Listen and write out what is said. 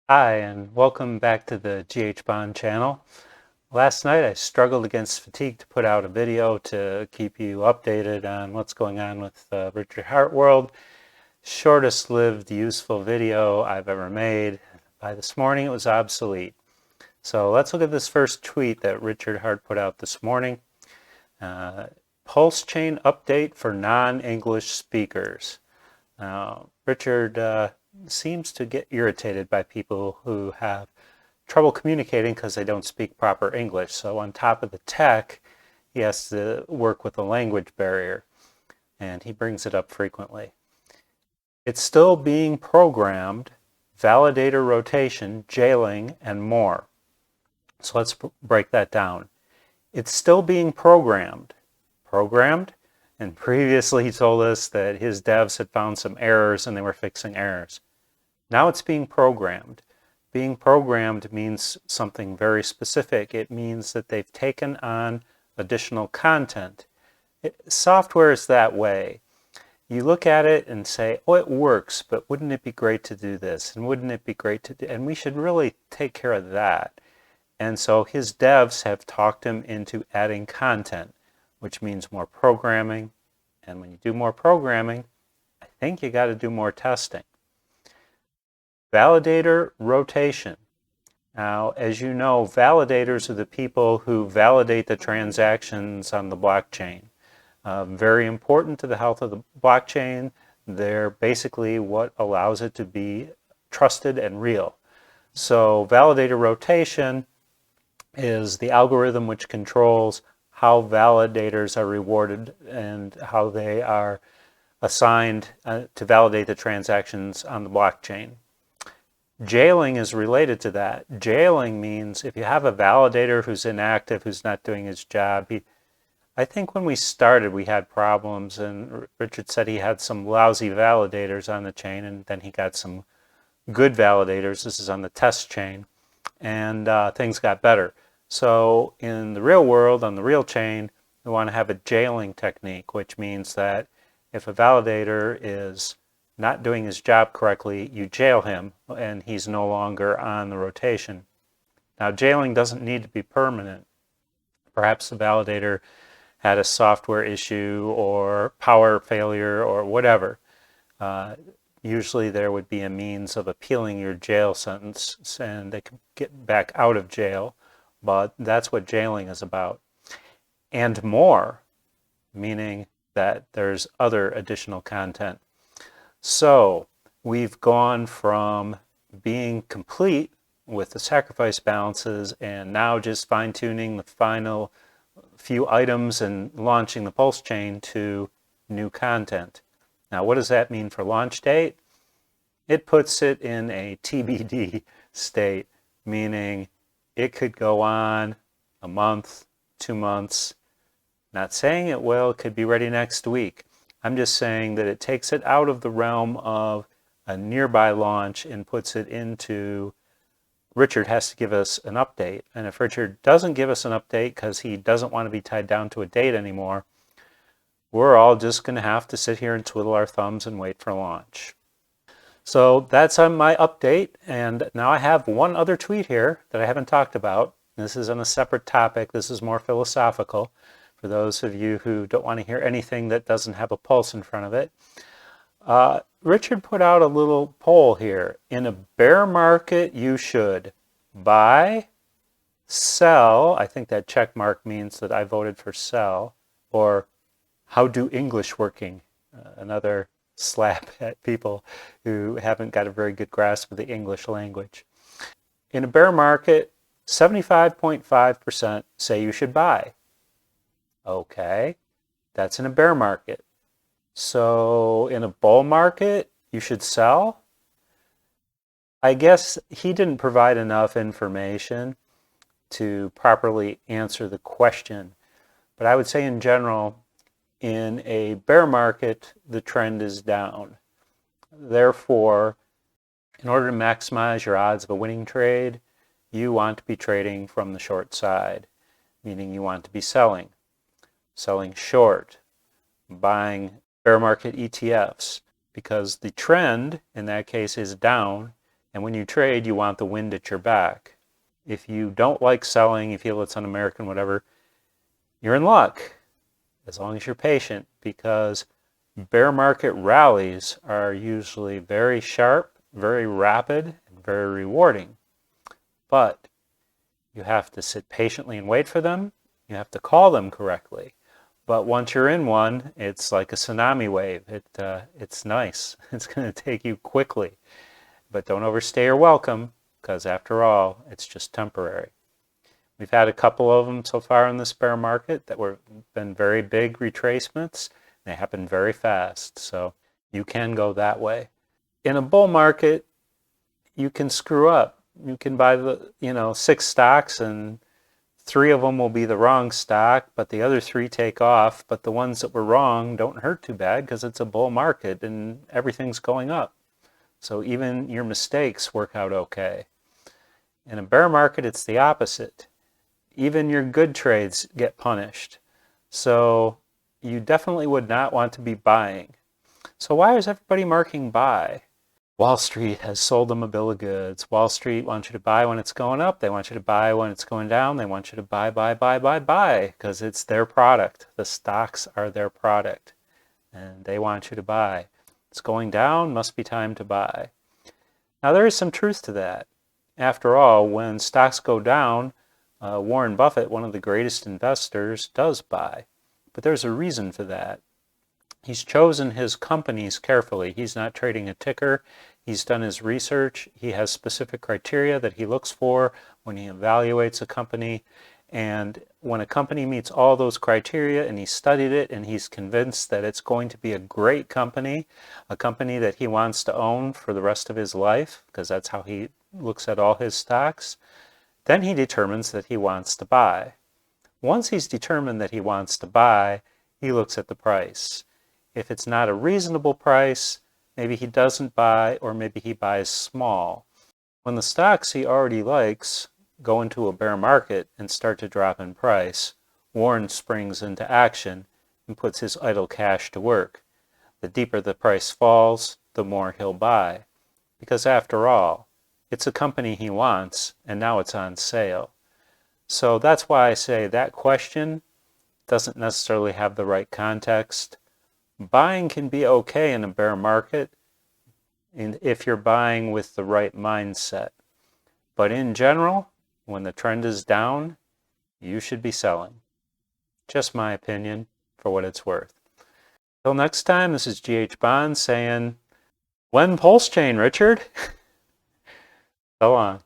Hi, and welcome back to the ghbond channel. Last night I struggled against fatigue to put out a video to keep you updated on what's going on with Richard Heart World. Shortest lived useful video I've ever made. By this morning it was obsolete. So let's look at this first tweet that Richard Hart put out this morning. PulseChain update for non-English speakers. Now, Richard seems to get irritated by people who have trouble communicating because they don't speak proper English. So on top of the tech, he has to work with a language barrier, and he brings it up frequently. It's still being programmed, validator rotation, jailing, and more. So let's break that down. It's still being programmed. Programmed? And previously he told us that his devs had found some errors and they were fixing errors. Now it's being programmed. Being programmed means something very specific. It means that they've taken on additional content. Software is that way. You look at it and say, oh, it works, but wouldn't it be great to do this? And wouldn't it be great to do? And we should really take care of that. And so his devs have talked him into adding content, which means more programming. And when you do more programming, I think you got to do more testing. Validator rotation. Now, as you know, validators are the people who validate the transactions on the blockchain. Very important to the health of the blockchain. They're basically what allows it to be trusted and real. So validator rotation is the algorithm which controls how validators are rewarded and how they are assigned to validate the transactions on the blockchain. Jailing is related to that. Jailing means if you have a validator who's inactive, who's not doing his job. I think when we started we had problems, and Richard said he had some lousy validators on the chain, and then he got some good validators. This is on the test chain, and things got better. So in the real world, on the real chain, we want to have a jailing technique, which means that if a validator is not doing his job correctly, you jail him and he's no longer on the rotation. Now, jailing doesn't need to be permanent. Perhaps the validator had a software issue or power failure or whatever. Usually there would be a means of appealing your jail sentence and they could get back out of jail, but that's what jailing is about. And more, meaning that there's other additional content. So we've gone from being complete with the sacrifice balances and now just fine-tuning the final few items and launching the PulseChain to new content. Now, what does that mean for launch date? It puts it in a TBD state, meaning it could go on a month, 2 months. Not saying it will, it could be ready next week. I'm just saying that it takes it out of the realm of a nearby launch and puts it into Richard has to give us an update. And if Richard doesn't give us an update because he doesn't want to be tied down to a date anymore, we're all just going to have to sit here and twiddle our thumbs and wait for launch. So that's on my update. And now I have one other tweet here that I haven't talked about. This is on a separate topic. This is more philosophical. For those of you who don't want to hear anything that doesn't have a pulse in front of it. Richard put out a little poll here. In a bear market, you should buy, sell. I think that check mark means that I voted for sell. Or how do English working? Another slap at people who haven't got a very good grasp of the English language. In a bear market, 75.5% say you should buy. Okay, that's in a bear market. So in a bull market, you should sell? I guess he didn't provide enough information to properly answer the question. But I would say in general, in a bear market, the trend is down. Therefore, in order to maximize your odds of a winning trade, you want to be trading from the short side, meaning you want to be selling short, buying bear market ETFs, because the trend in that case is down And when you trade, you want the wind at your back. If you don't like selling, you feel it's un-American, whatever, you're in luck, as long as you're patient, because bear market rallies are usually very sharp, very rapid, and very rewarding. But you have to sit patiently and wait for them. You have to call them correctly. But once you're in one, it's like a tsunami wave. It's nice. It's going to take you quickly. But don't overstay your welcome, because after all, it's just temporary. We've had a couple of them so far in this bear market that were been very big retracements. They happen very fast, so you can go that way. In a bull market, you can screw up. You can buy the 6 stocks and 3 of them will be the wrong stock, but the other 3 take off. But the ones that were wrong don't hurt too bad because it's a bull market and everything's going up. So even your mistakes work out okay. In a bear market, it's the opposite. Even your good trades get punished. So you definitely would not want to be buying. So why is everybody marking buy? Wall Street has sold them a bill of goods. Wall Street wants you to buy when it's going up. They want you to buy when it's going down. They want you to buy, because it's their product. The stocks are their product, and they want you to buy. It's going down, must be time to buy. Now, there is some truth to that. After all, when stocks go down, Warren Buffett, one of the greatest investors, does buy. But there's a reason for that. He's chosen his companies carefully. He's not trading a ticker. He's done his research. He has specific criteria that he looks for when he evaluates a company. And when a company meets all those criteria and he's studied it and he's convinced that it's going to be a great company, a company that he wants to own for the rest of his life, because that's how he looks at all his stocks, then he determines that he wants to buy. Once he's determined that he wants to buy, he looks at the price. If it's not a reasonable price, maybe he doesn't buy, or maybe he buys small. When the stocks he already likes go into a bear market and start to drop in price, Warren springs into action and puts his idle cash to work. The deeper the price falls, the more he'll buy. Because after all, it's a company he wants, and now it's on sale. So that's why I say that question doesn't necessarily have the right context. Buying can be okay in a bear market if you're buying with the right mindset. But in general, when the trend is down, you should be selling. Just my opinion, for what it's worth. Till next time, this is ghbond saying, when PulseChain, Richard? So long.